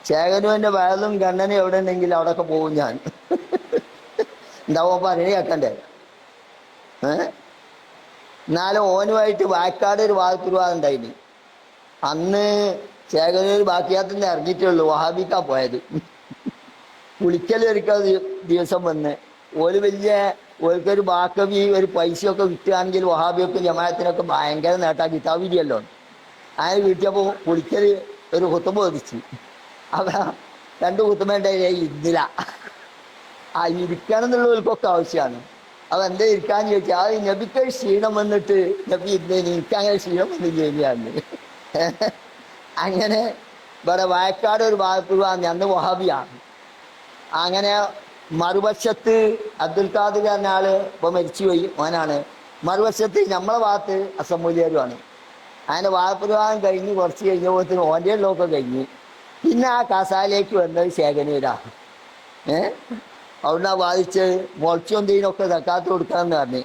ചേകനുവിന്റെ വയലും കണ്ണനും എവിടെ ഉണ്ടെങ്കിൽ അവിടെയൊക്കെ പോകും ഞാൻ. എന്താവോ പറഞ്ഞു കേക്കണ്ടേ? എന്നാലും ഓനുമായിട്ട് വായക്കാട് ഒരു വാദത്തിരുവാദം ഉണ്ടായിന്. അന്ന് ചേകനൂർ ബാക്കിയാത്തിന് ഇറങ്ങിയിട്ടുള്ളൂ, വഹാബിക്കാ പോയത്. കുളിക്കലൊരിക്കൽ ദിവസം വന്ന് ഒരു വലിയ ഓൽക്കൊരു ബാക്കവി ഒരു പൈസയൊക്കെ വിറ്റുകയാണെങ്കിൽ വഹാബിയൊക്കെ ജമാഅത്തിനൊക്കെ ഭയങ്കര നേട്ടാ, കിതാബിരിയല്ലോ. അങ്ങനെ കിട്ടിയപ്പോൾ കുളിക്കൽ ഒരു കുത്തുമ്പ വധിച്ചു. അവ 2 കുത്തുമ്പേണ്ടായി ഇരുന്നില്ല. ആ ഇരിക്കണം എന്നുള്ളവർക്കൊക്കെ ആവശ്യമാണ്. അവ എന്താ ഇരിക്കാന്ന് ചോദിച്ചാൽ അത് നബിക്ക് ക്ഷീണം വന്നിട്ട് നബി ഇരുന്നേന്, എനിക്കങ്ങനെ ക്ഷീണം വന്നില്ലാന്ന്. അങ്ങനെ വേറെ വയക്കാട് ഒരു ഭാഗത്തുവാന്ന് അന്ന് വഹാബിയാണ്. അങ്ങനെ മറുവശത്ത് അബ്ദുൽ ഖാദിർ എന്ന ആള് ഇപ്പൊ മരിച്ചുപോയി, ഓനാണ്. മറുവശത്ത് നമ്മളെ ഭാഗത്ത് അസമൂല്യരുമാണ്. അങ്ങനെ വാദപ്രവാഹം കഴിഞ്ഞ് കുറച്ച് കഴിഞ്ഞപ്പോഴത്തേന് ഓൻ്റെ ഉള്ളതൊക്കെ കഴിഞ്ഞ് പിന്നെ ആ കസാലേക്ക് വന്നത് ശേഖനൂരാ. അവിടുന്ന് വാദിച്ച് മുളച്ചൊന്തീനൊക്കെ സക്കാത്ത് കൊടുക്കാമെന്ന് പറഞ്ഞു.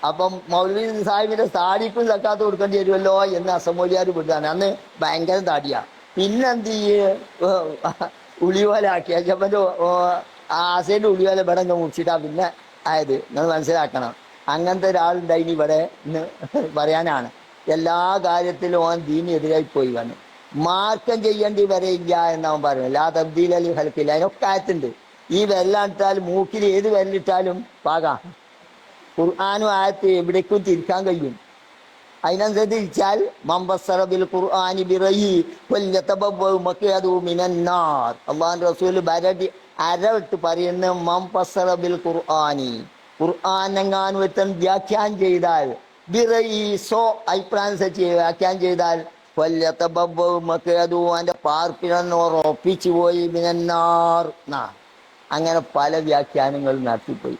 അപ്പം മൗലവി സാഹിബിന്റെ താടിക്കും സക്കാത്ത് കൊടുക്കേണ്ടി വരുമല്ലോ എന്ന് അസമൂലിയാർ വിട്ടാണ്. അന്ന് ഭയങ്കര താടിയാ. പിന്നെന്ത് ഉളിവലാക്കി അച്ഛപ്പൻ്റെ ആസേൻ്റെ ഉളിവല ഇവിടെ അങ്ങ് മുറിച്ചിട്ടാ പിന്നെ ആയത്. നിങ്ങൾ മനസ്സിലാക്കണം. അങ്ങനത്തെ ഒരാളുണ്ടായിനി ഇവിടെ എന്ന് പറയാനാണ്. എല്ലാ കാര്യത്തിലും ഓൻ ദീനെതിരായി പോയി വന്നു. മാർക്കം ചെയ്യേണ്ടി വരെയില്ല എന്നവൻ പറഞ്ഞു. ലാ തബ്ദീല ലി ഖൽഖില്ല. അതിനൊക്കെ ആയത്തുണ്ട്. ഈ വിരലിട്ടാലും മൂക്കിൽ ഏത് വിരലിട്ടാലും പാകാം. ഖുർആനും ആയത്ത് എവിടേക്കും തിരിക്കാൻ കഴിയും. അതിനനുസരിച്ച് തിരിച്ചാൽ മമ്പസറബിൽ ഖുർആനി ബിറയി വല്യതബവ്വഉ മഖഅദു മിനന്നാർ. അല്ലാഹുവിന്റെ റസൂൽ അരവിട്ട് പറയുന്ന മമ്പസറബിൽ ഖുർആനി, ഖുർആനെങ്ങാനും ഒരുത്തൻ വ്യാഖ്യാനം ചെയ്താൽ ബിറയി അഭിപ്രായം അനുസരിച്ച് വ്യാഖ്യാനം ചെയ്താൽ വല്യതബവ്വഉ മഖഅദു അവന്റെ പാർപ്പിടം ഉറപ്പിച്ചു പോയി മിനന്നാർ. അങ്ങനെ പല വ്യാഖ്യാനങ്ങളും നടത്തിപ്പോയി.